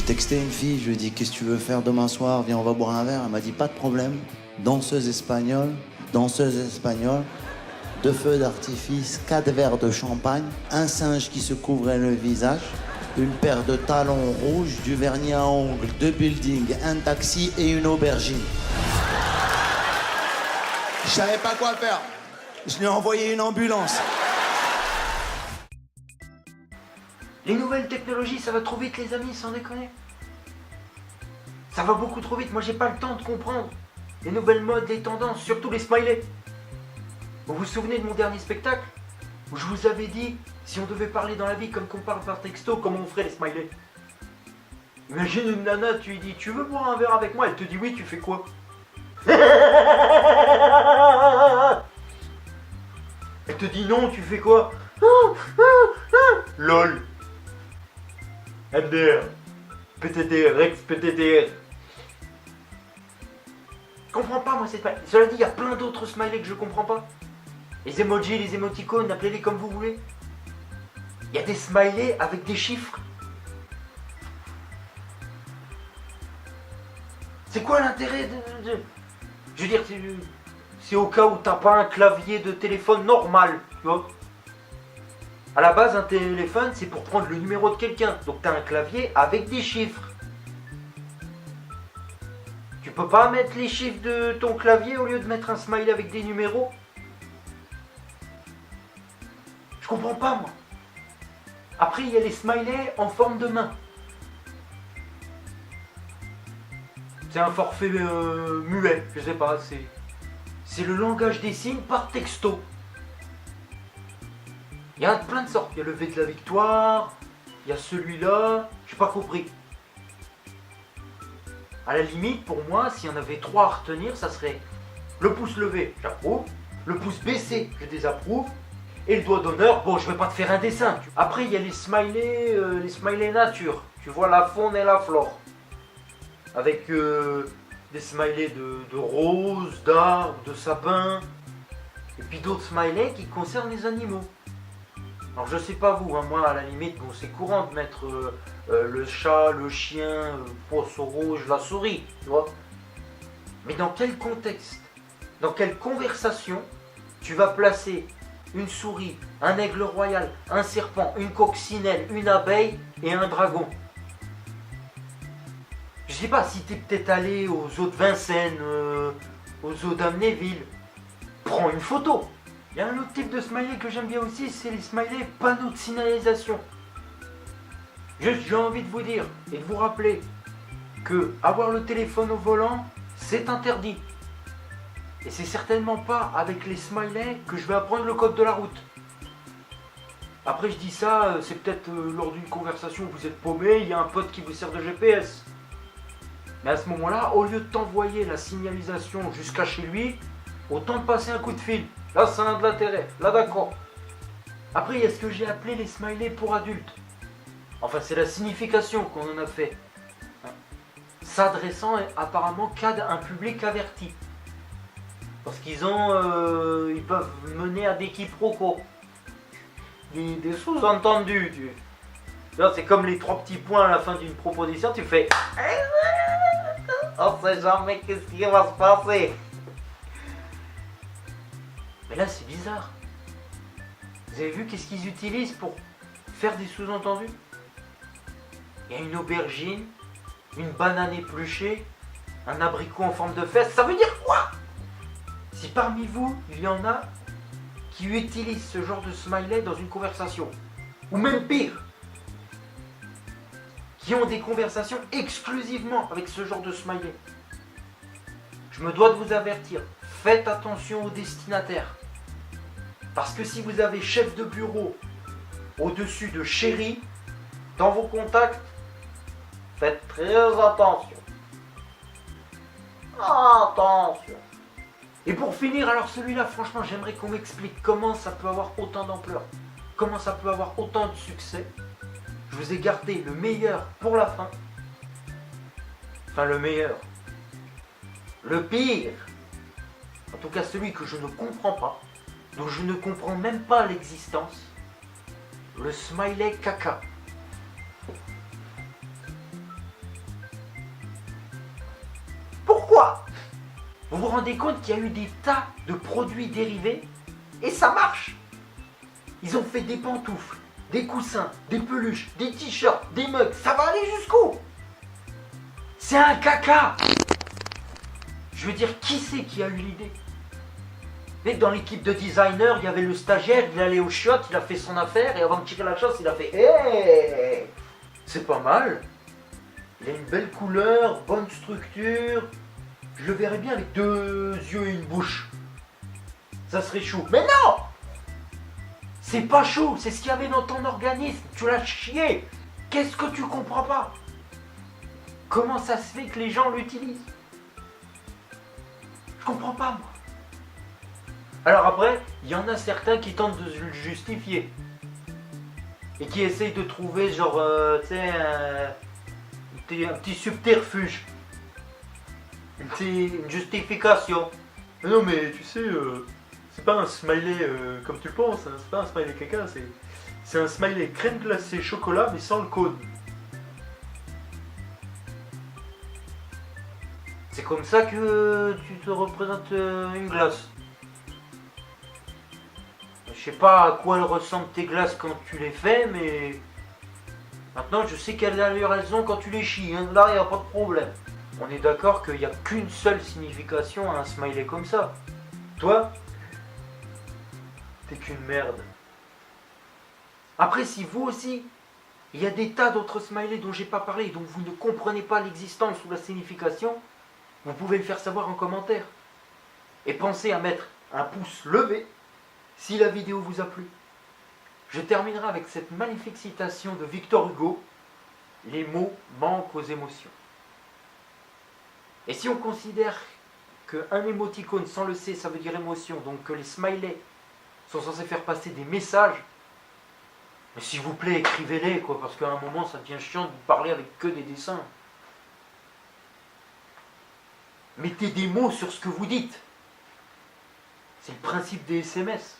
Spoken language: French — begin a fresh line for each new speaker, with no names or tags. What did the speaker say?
texté une fille, je lui ai dit qu'est-ce que tu veux faire demain soir, viens on va boire un verre. Elle m'a dit pas de problème, danseuse espagnole, 2 feux d'artifice, 4 verres de champagne, un singe qui se couvrait le visage, une paire de talons rouges, du vernis à ongles, 2 buildings, un taxi et une aubergine. Je savais pas quoi faire. Je lui ai envoyé une ambulance.
Les nouvelles technologies, ça va trop vite les amis, sans déconner. Ça va beaucoup trop vite, moi j'ai pas le temps de comprendre. Les nouvelles modes, les tendances, surtout les smileys. Vous vous souvenez de mon dernier spectacle où je vous avais dit, si on devait parler dans la vie comme qu'on parle par texto, comment on ferait les smileys? Imagine une nana, tu lui dis, tu veux boire un verre avec moi? Elle te dit oui, tu fais quoi? Elle te dit non, tu fais quoi? LOL. MDR. PTTR, ex-PTTR. Je comprends pas moi cette smiley. Cela dit, il y a plein d'autres smileys que je comprends pas. Les emojis, les émoticônes, appelez-les comme vous voulez. Il y a des smileys avec des chiffres. C'est quoi l'intérêt de... Je veux dire, c'est au cas où t'as pas un clavier de téléphone normal, tu vois. À la base, un téléphone, c'est pour prendre le numéro de quelqu'un. Donc t'as un clavier avec des chiffres. Tu peux pas mettre les chiffres de ton clavier au lieu de mettre un smiley avec des numéros? Je comprends pas, moi. Après, il y a les smileys en forme de main. C'est un forfait muet, je sais pas, c'est le langage des signes par texto. Il y a plein de sortes, il y a le V de la victoire, il y a celui-là, j'ai pas compris. À la limite, pour moi, s'il y en avait 3 à retenir, ça serait le pouce levé, j'approuve, le pouce baissé, je désapprouve, et le doigt d'honneur, bon, je vais pas te faire un dessin. Après, il y a les smileys nature, tu vois la faune et la flore. Avec des smileys de roses, d'arbres, de sapins, et puis d'autres smileys qui concernent les animaux. Alors je sais pas vous, hein, moi à la limite, bon, c'est courant de mettre le chat, le chien, le poisson rouge, la souris, tu vois. Mais dans quel contexte, dans quelle conversation tu vas placer une souris, un aigle royal, un serpent, une coccinelle, une abeille et un dragon? Je sais pas, si t'es peut-être allé aux eaux de Vincennes, aux eaux d'Amnéville, prends une photo. Il y a un autre type de smiley que j'aime bien aussi, c'est les smileys panneaux de signalisation. Juste, j'ai envie de vous dire et de vous rappeler que avoir le téléphone au volant, c'est interdit. Et c'est certainement pas avec les smileys que je vais apprendre le code de la route. Après, je dis ça, c'est peut-être lors d'une conversation où vous êtes paumé, il y a un pote qui vous sert de GPS. Mais à ce moment-là, au lieu de t'envoyer la signalisation jusqu'à chez lui, autant te passer un coup de fil. Là, ça a de l'intérêt. Là, d'accord. Après, il y a ce que j'ai appelé les smileys pour adultes. Enfin, c'est la signification qu'on en a fait. S'adressant apparemment qu'à un public averti. Parce qu'ils peuvent mener à des quiproquos. Des sous-entendus. C'est comme les 3 petits points à la fin d'une proposition, tu fais... On sait jamais qu'est-ce qui va se passer. Mais là, c'est bizarre. Vous avez vu qu'est-ce qu'ils utilisent pour faire des sous-entendus? Il y a une aubergine, une banane épluchée, un abricot en forme de fesse. Ça veut dire quoi? Si parmi vous, il y en a qui utilisent ce genre de smiley dans une conversation, ou même pire, qui ont des conversations exclusivement avec ce genre de smiley, je me dois de vous avertir, faites attention aux destinataires. Parce que si vous avez chef de bureau au-dessus de chéri dans vos contacts, faites très attention. Attention. Et pour finir, alors celui-là, franchement, j'aimerais qu'on m'explique comment ça peut avoir autant d'ampleur, comment ça peut avoir autant de succès. Je vous ai gardé le meilleur pour la fin. Enfin, le meilleur. Le pire. En tout cas, celui que je ne comprends pas, dont je ne comprends même pas l'existence. Le smiley caca. Pourquoi? Vous vous rendez compte qu'il y a eu des tas de produits dérivés et ça marche. Ils ont fait des pantoufles, des coussins, des peluches, des t-shirts, des mugs. Ça va aller jusqu'où? C'est un caca. Je veux dire, qui c'est qui a eu l'idée? Mais dans l'équipe de designers, il y avait le stagiaire, il allait au shot, il a fait son affaire et avant de tirer la chasse, il a fait hey, c'est pas mal. Il a une belle couleur, bonne structure. Je le verrais bien avec 2 yeux et une bouche. Ça serait chou. Mais non! C'est pas chou, c'est ce qu'il y avait dans ton organisme. Tu l'as chié. Qu'est-ce que tu comprends pas? Comment ça se fait que les gens l'utilisent? Je comprends pas, moi. Alors après, il y en a certains qui tentent de le justifier. Et qui essayent de trouver genre, tu sais, un petit subterfuge. Une justification. Mais non mais tu sais, c'est pas un smiley comme tu le penses, hein. C'est pas un smiley caca, c'est un smiley crème glacée chocolat mais sans le cône. C'est comme ça que tu te représentes une glace. Je sais pas à quoi elles ressemblent tes glaces quand tu les fais, mais maintenant je sais quelle allure elles ont quand tu les chies, hein. Là il n'y a pas de problème. On est d'accord qu'il n'y a qu'une seule signification à un smiley comme ça. Toi, t'es qu'une merde. Après, si vous aussi, il y a des tas d'autres smileys dont j'ai pas parlé, dont vous ne comprenez pas l'existence ou la signification, vous pouvez le faire savoir en commentaire. Et pensez à mettre un pouce levé si la vidéo vous a plu. Je terminerai avec cette magnifique citation de Victor Hugo. Les mots manquent aux émotions. Et si on considère qu'un émoticône sans le C, ça veut dire émotion, donc que les smileys sont censés faire passer des messages, mais s'il vous plaît, écrivez-les, quoi, parce qu'à un moment, ça devient chiant de vous parler avec que des dessins. Mettez des mots sur ce que vous dites. C'est le principe des SMS.